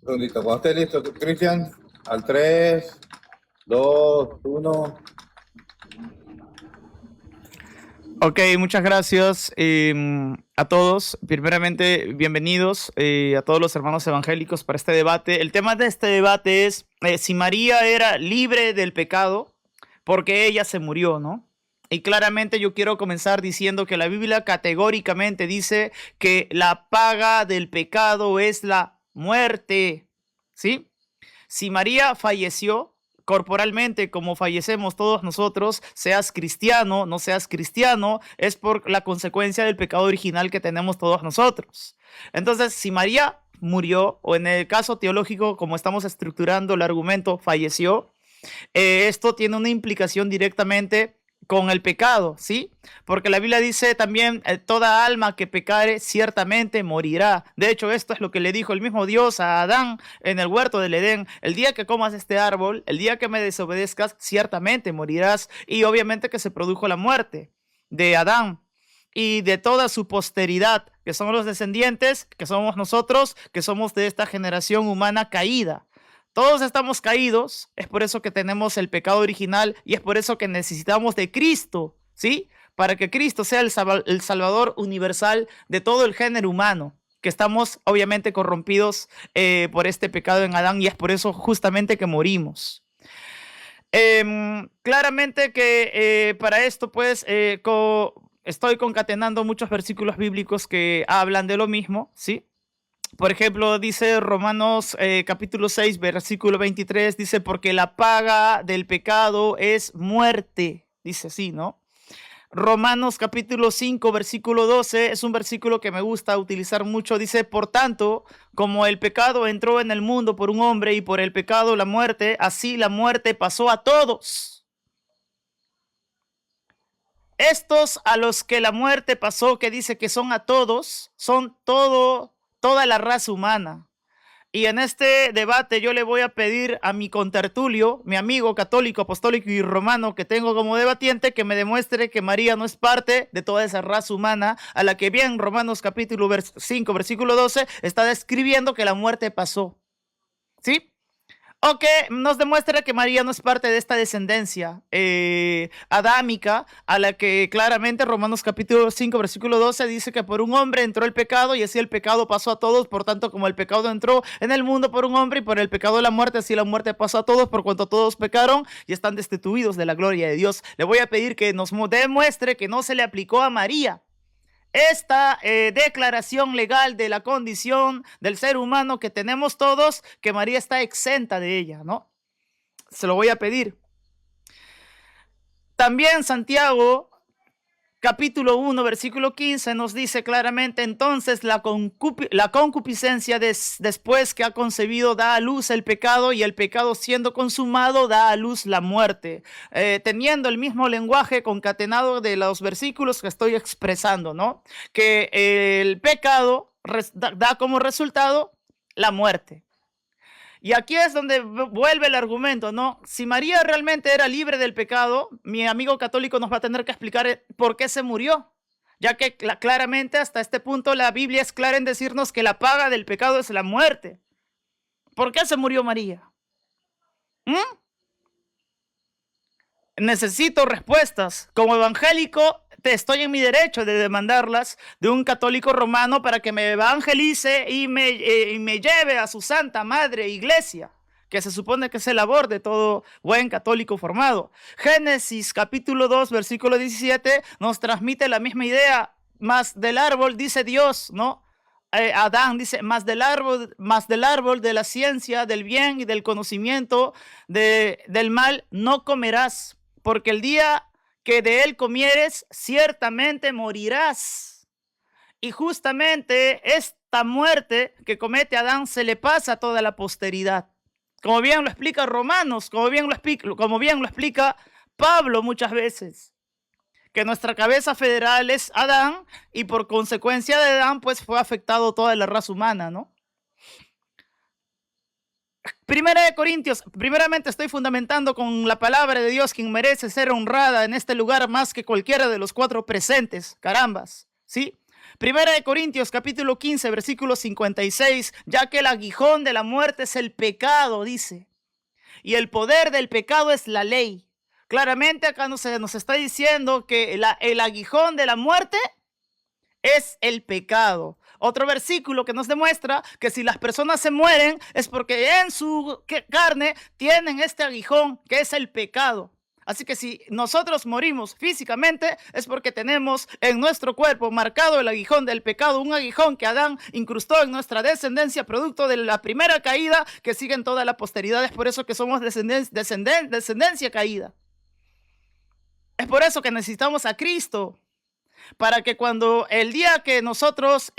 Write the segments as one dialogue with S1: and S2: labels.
S1: Segundito, cuando esté listo, Cristian, al 3, 2, 1.
S2: Ok, muchas gracias a todos. Primeramente, bienvenidos a todos los hermanos evangélicos para este debate. El tema de este debate es si María era libre del pecado porque ella se murió, ¿no? Y claramente yo quiero comenzar diciendo que la Biblia categóricamente dice que la paga del pecado es la muerte, ¿sí? Si María falleció corporalmente como fallecemos todos nosotros, seas cristiano, no seas cristiano, es por la consecuencia del pecado original que tenemos todos nosotros. Entonces, si María murió, o en el caso teológico, como estamos estructurando el argumento, falleció, esto tiene una implicación directamente con el pecado, ¿sí? Porque la Biblia dice también, toda alma que pecare ciertamente morirá. De hecho, esto es lo que le dijo el mismo Dios a Adán en el huerto del Edén. El día que comas este árbol, el día que me desobedezcas, ciertamente morirás. Y obviamente que se produjo la muerte de Adán y de toda su posteridad, que son los descendientes, que somos nosotros, que somos de esta generación humana caída. Todos estamos caídos, es por eso que tenemos el pecado original y es por eso que necesitamos de Cristo, ¿sí? Para que Cristo sea el Salvador universal de todo el género humano, que estamos obviamente corrompidos por este pecado en Adán y es por eso justamente que morimos. Claramente que para esto pues estoy concatenando muchos versículos bíblicos que hablan de lo mismo, ¿sí? Por ejemplo, dice Romanos capítulo 6, versículo 23, dice, porque la paga del pecado es muerte. Dice así, ¿no? Romanos capítulo 5, versículo 12, es un versículo que me gusta utilizar mucho. Dice, por tanto, como el pecado entró en el mundo por un hombre y por el pecado la muerte, así la muerte pasó a todos. Estos a los que la muerte pasó, que dice que son a todos, son toda la raza humana. Y en este debate yo le voy a pedir a mi contertulio, mi amigo católico, apostólico y romano que tengo como debatiente, que me demuestre que María no es parte de toda esa raza humana a la que bien Romanos capítulo 5, versículo 12 está describiendo que la muerte pasó. ¿Sí? O que nos demuestra que María no es parte de esta descendencia adámica, a la que claramente Romanos capítulo 5, versículo 12 dice que por un hombre entró el pecado y así el pecado pasó a todos. Por tanto, como el pecado entró en el mundo por un hombre y por el pecado de la muerte, así la muerte pasó a todos, por cuanto todos pecaron y están destituidos de la gloria de Dios. Le voy a pedir que nos demuestre que no se le aplicó a María esta declaración legal de la condición del ser humano que tenemos todos, que María está exenta de ella, ¿no? Se lo voy a pedir. También Santiago, capítulo 1, versículo 15, nos dice claramente, entonces la concupiscencia después que ha concebido da a luz el pecado y el pecado siendo consumado da a luz la muerte. Teniendo el mismo lenguaje concatenado de los versículos que estoy expresando, ¿no? Que el pecado da como resultado la muerte. Y aquí es donde vuelve el argumento, ¿no? Si María realmente era libre del pecado, mi amigo católico nos va a tener que explicar por qué se murió, ya que claramente hasta este punto la Biblia es clara en decirnos que la paga del pecado es la muerte. ¿Por qué se murió María? Necesito respuestas. Como evangélico, estoy en mi derecho de demandarlas de un católico romano para que me evangelice y me lleve a su santa madre iglesia, que se supone que es el labor de todo buen católico formado. Génesis capítulo 2, versículo 17 nos transmite la misma idea. Más del árbol, dice Dios, ¿no? Adán dice, más del árbol de la ciencia, del bien y del conocimiento del mal no comerás, porque el día que de él comieres, ciertamente morirás. Y justamente esta muerte que comete Adán se le pasa a toda la posteridad. Como bien lo explica Romanos, como bien lo explica Pablo muchas veces. Que nuestra cabeza federal es Adán y por consecuencia de Adán pues fue afectado toda la raza humana, ¿no? Primera de Corintios, primeramente estoy fundamentando con la palabra de Dios, quien merece ser honrada en este lugar más que cualquiera de los cuatro presentes, carambas, ¿sí? Primera de Corintios, capítulo 15, versículo 56, ya que el aguijón de la muerte es el pecado, dice, y el poder del pecado es la ley. Claramente acá nos está diciendo que el aguijón de la muerte es el pecado. Otro versículo que nos demuestra que si las personas se mueren es porque en su carne tienen este aguijón que es el pecado. Así que si nosotros morimos físicamente es porque tenemos en nuestro cuerpo marcado el aguijón del pecado, un aguijón que Adán incrustó en nuestra descendencia producto de la primera caída que sigue en toda la posteridad. Es por eso que somos descendencia caída. Es por eso que necesitamos a Cristo, para que cuando el día que nosotros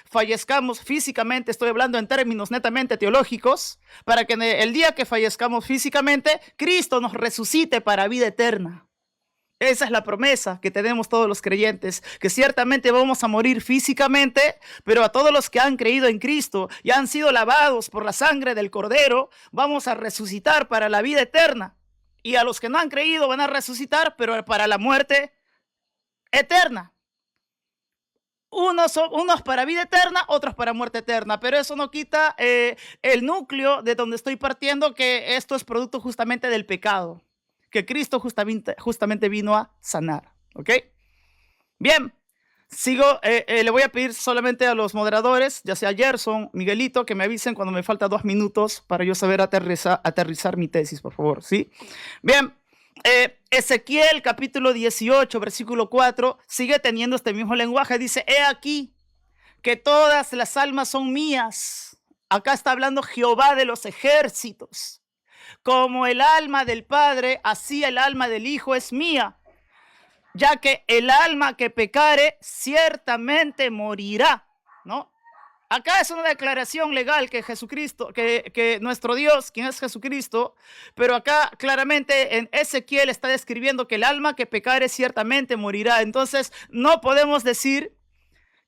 S2: fallezcamos físicamente, estoy hablando en términos netamente teológicos, para que el día que fallezcamos físicamente, Cristo nos resucite para vida eterna. Esa es la promesa que tenemos todos los creyentes, que ciertamente vamos a morir físicamente, pero a todos los que han creído en Cristo y han sido lavados por la sangre del Cordero, vamos a resucitar para la vida eterna. Y a los que no han creído van a resucitar, pero para la muerte eterna. Unos para vida eterna, otros para muerte eterna, pero eso no quita el núcleo de donde estoy partiendo, que esto es producto justamente del pecado, que Cristo justamente vino a sanar, ¿ok? Bien, sigo, le voy a pedir solamente a los moderadores, ya sea Gerson, Miguelito, que me avisen cuando me falta 2 minutos para yo saber aterrizar mi tesis, por favor, ¿sí? Bien. Ezequiel capítulo 18 versículo 4 sigue teniendo este mismo lenguaje. Dice: he aquí que todas las almas son mías. Acá está hablando Jehová de los ejércitos. Como el alma del Padre, así el alma del Hijo es mía, ya que el alma que pecare ciertamente morirá, ¿no? Acá es una declaración legal que Jesucristo, que nuestro Dios, quien es Jesucristo, pero acá claramente en Ezequiel está describiendo que el alma que pecare ciertamente morirá. Entonces no podemos decir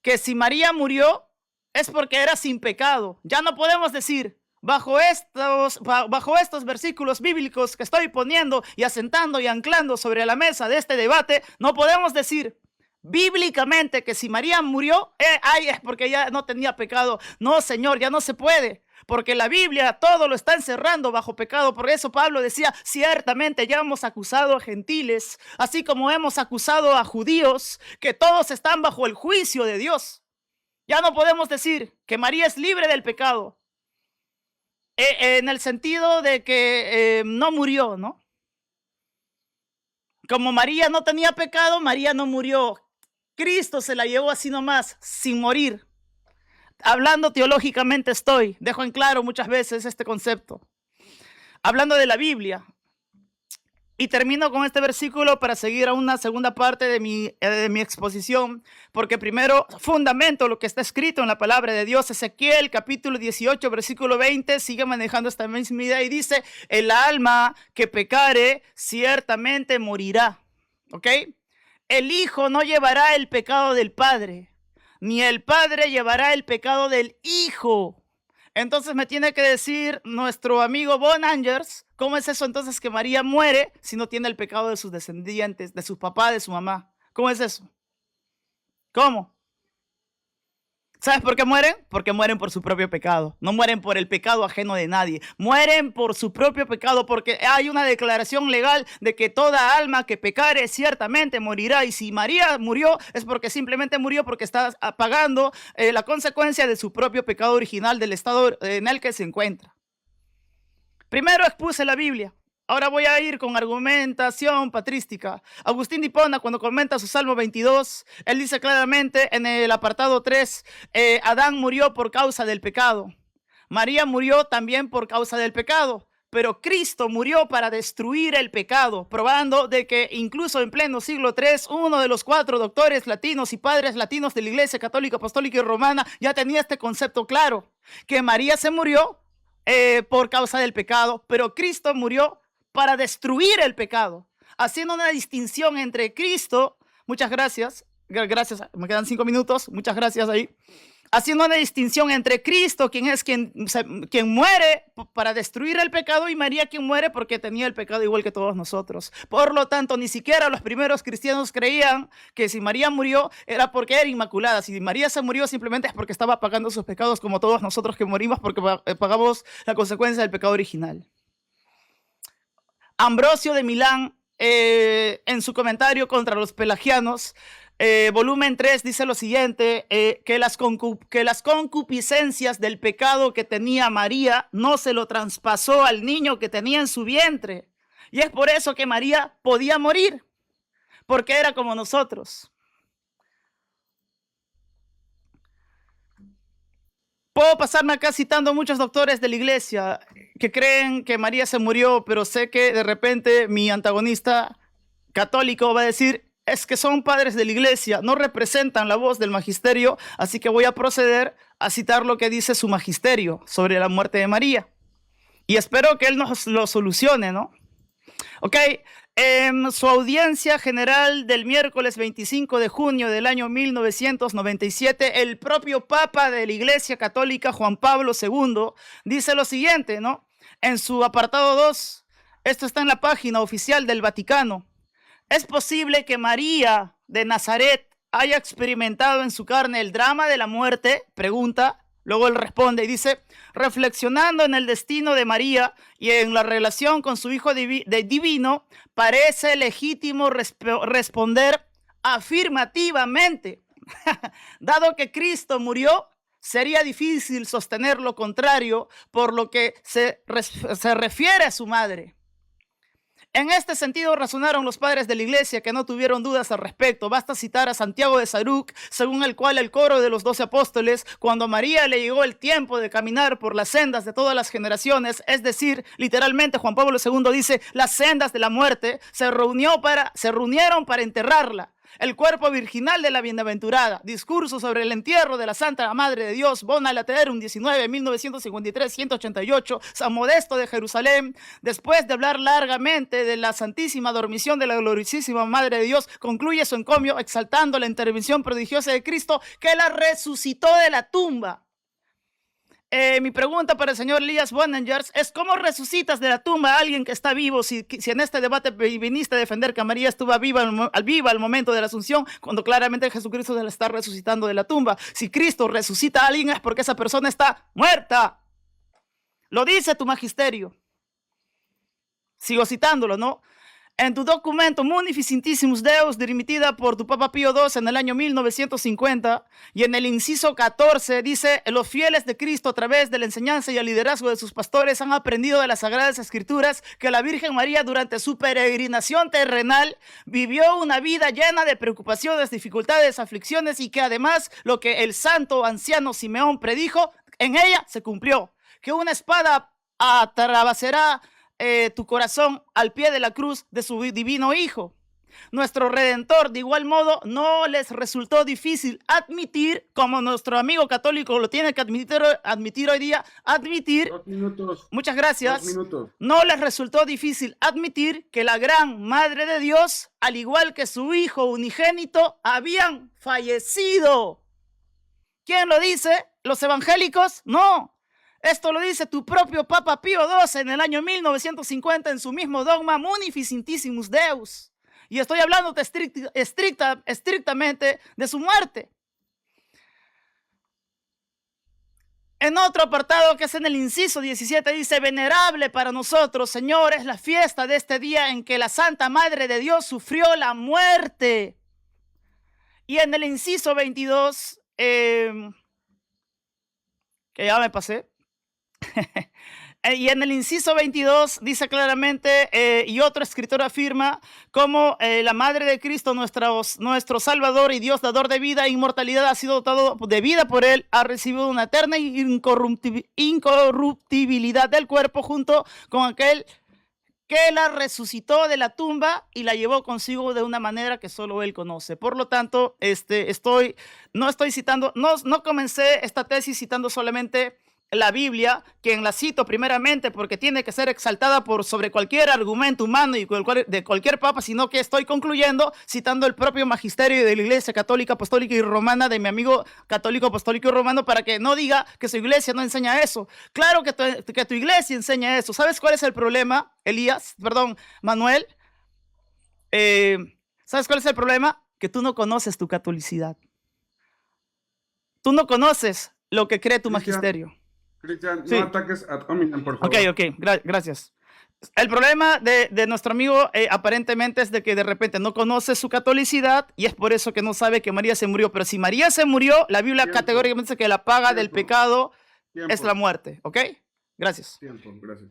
S2: que si María murió es porque era sin pecado. Ya no podemos decir, bajo estos versículos bíblicos que estoy poniendo y asentando y anclando sobre la mesa de este debate, no podemos decir bíblicamente que si María murió, es porque ya no tenía pecado. No, Señor, ya no se puede, porque la Biblia todo lo está encerrando bajo pecado. Por eso Pablo decía: ciertamente ya hemos acusado a gentiles, así como hemos acusado a judíos, que todos están bajo el juicio de Dios. Ya no podemos decir que María es libre del pecado, en el sentido de que no murió, ¿no? Como María no tenía pecado, María no murió. Cristo se la llevó así nomás, sin morir. Hablando teológicamente dejo en claro muchas veces este concepto. Hablando de la Biblia. Y termino con este versículo para seguir a una segunda parte de mi exposición, porque primero fundamento lo que está escrito en la palabra de Dios. Ezequiel capítulo 18 versículo 20 sigue manejando esta misma idea y dice: el alma que pecare ciertamente morirá, ¿ok? El Hijo no llevará el pecado del Padre, ni el Padre llevará el pecado del Hijo. Entonces me tiene que decir nuestro amigo Von Angers, ¿cómo es eso entonces que María muere si no tiene el pecado de sus descendientes, de sus papás, de su mamá? ¿Cómo es eso? ¿Cómo? ¿Sabes por qué mueren? Porque mueren por su propio pecado. No mueren por el pecado ajeno de nadie. Mueren por su propio pecado, porque hay una declaración legal de que toda alma que pecare ciertamente morirá. Y si María murió es porque simplemente murió porque está pagando la consecuencia de su propio pecado original, del estado en el que se encuentra. Primero expuse la Biblia. Ahora voy a ir con argumentación patrística. Agustín de Hipona, cuando comenta su Salmo 22, él dice claramente en el apartado 3, Adán murió por causa del pecado. María murió también por causa del pecado, pero Cristo murió para destruir el pecado, probando de que incluso en pleno siglo III, uno de los 4 doctores latinos y padres latinos de la Iglesia Católica, Apostólica y Romana ya tenía este concepto claro, que María se murió por causa del pecado, pero Cristo murió para destruir el pecado, haciendo una distinción entre Cristo, muchas gracias, me quedan 5 minutos, muchas gracias ahí, haciendo una distinción entre Cristo, quien es quien muere para destruir el pecado, y María, quien muere porque tenía el pecado igual que todos nosotros. Por lo tanto, ni siquiera los primeros cristianos creían que si María murió era porque era inmaculada. Si María se murió simplemente es porque estaba pagando sus pecados, como todos nosotros que morimos porque pagamos la consecuencia del pecado original. Ambrosio de Milán, en su comentario contra los pelagianos, volumen 3, dice lo siguiente, que las concupiscencias del pecado que tenía María no se lo traspasó al niño que tenía en su vientre. Y es por eso que María podía morir, porque era como nosotros. Puedo pasarme acá citando muchos doctores de la iglesia que creen que María se murió, pero sé que de repente mi antagonista católico va a decir: es que son padres de la iglesia, no representan la voz del magisterio, así que voy a proceder a citar lo que dice su magisterio sobre la muerte de María. Y espero que él nos lo solucione, ¿no? Ok, en su audiencia general del miércoles 25 de junio del año 1997, el propio Papa de la Iglesia Católica, Juan Pablo II, dice lo siguiente, ¿no? En su apartado 2, esto está en la página oficial del Vaticano: ¿es posible que María de Nazaret haya experimentado en su carne el drama de la muerte? Pregunta. Luego él responde y dice: reflexionando en el destino de María y en la relación con su Hijo divino, parece legítimo responder afirmativamente. Dado que Cristo murió, sería difícil sostener lo contrario por lo que se refiere a su madre. En este sentido razonaron los padres de la iglesia, que no tuvieron dudas al respecto. Basta citar a Santiago de Saruc, según el cual el coro de los 12 apóstoles, cuando a María le llegó el tiempo de caminar por las sendas de todas las generaciones, es decir, literalmente Juan Pablo II dice, las sendas de la muerte, se reunieron para enterrarla. El cuerpo virginal de la bienaventurada. Discurso sobre el entierro de la Santa Madre de Dios, Bona Laterum 19, 1953, 188, San Modesto de Jerusalén. Después de hablar largamente de la santísima dormición de la gloriosísima Madre de Dios, concluye su encomio exaltando la intervención prodigiosa de Cristo, que la resucitó de la tumba. Mi pregunta para el señor Elias Bonengers es: ¿cómo resucitas de la tumba a alguien que está vivo si en este debate viniste a defender que María estuvo viva al momento de la Asunción, cuando claramente Jesucristo la está resucitando de la tumba? Si Cristo resucita a alguien es porque esa persona está muerta. Lo dice tu magisterio. Sigo citándolo, ¿no? En tu documento Munificentissimus Deus, dimitida por tu Papa Pío II en el año 1950, y en el inciso 14 dice: los fieles de Cristo, a través de la enseñanza y el liderazgo de sus pastores, han aprendido de las Sagradas Escrituras que la Virgen María, durante su peregrinación terrenal, vivió una vida llena de preocupaciones, dificultades, aflicciones, y que además lo que el santo anciano Simeón predijo, en ella se cumplió, que una espada atravesará tu corazón al pie de la cruz de su divino Hijo. Nuestro Redentor, de igual modo, no les resultó difícil admitir, como nuestro amigo católico lo tiene que admitir hoy día, 2 minutos. Muchas gracias. 2 minutos. No les resultó difícil admitir que la gran Madre de Dios, al igual que su Hijo unigénito, habían fallecido. ¿Quién lo dice? ¿Los evangélicos? No. Esto lo dice tu propio Papa Pío II en el año 1950 en su mismo dogma Munificentissimus Deus. Y estoy hablando estrictamente de su muerte. En otro apartado, que es en el inciso 17, dice: venerable para nosotros, Señor, es la fiesta de este día en que la Santa Madre de Dios sufrió la muerte. Y en el inciso 22, que ya me pasé, y en el inciso 22 dice claramente, y otro escritor afirma, como la Madre de Cristo, nuestro Salvador y Dios dador de vida e inmortalidad, ha sido dotado de vida por él, ha recibido una eterna incorruptibilidad del cuerpo, junto con aquel que la resucitó de la tumba y la llevó consigo de una manera que solo él conoce. Por lo tanto, no comencé esta tesis citando solamente la Biblia, quien la cito primeramente porque tiene que ser exaltada por sobre cualquier argumento humano y de cualquier papa, sino que estoy concluyendo citando el propio magisterio de la Iglesia Católica, Apostólica y Romana de mi amigo católico, apostólico y romano, para que no diga que su iglesia no enseña eso. Claro que tu iglesia enseña eso. ¿Sabes cuál es el problema, Manuel? ¿Sabes cuál es el problema? Que tú no conoces tu catolicidad. Tú no conoces lo que cree tu magisterio.
S3: Cristian,
S2: Sí.
S3: no ataques ad hominem, por favor.
S2: Ok, gracias. El problema de nuestro amigo aparentemente es de que de repente no conoce su catolicidad y es por eso que no sabe que María se murió. Pero si María se murió, la Biblia
S3: Tiempo.
S2: categóricamente dice que la paga del
S3: Tiempo.
S2: pecado
S3: Tiempo.
S2: es la muerte. ¿Ok? Gracias.
S3: Tiempo, gracias.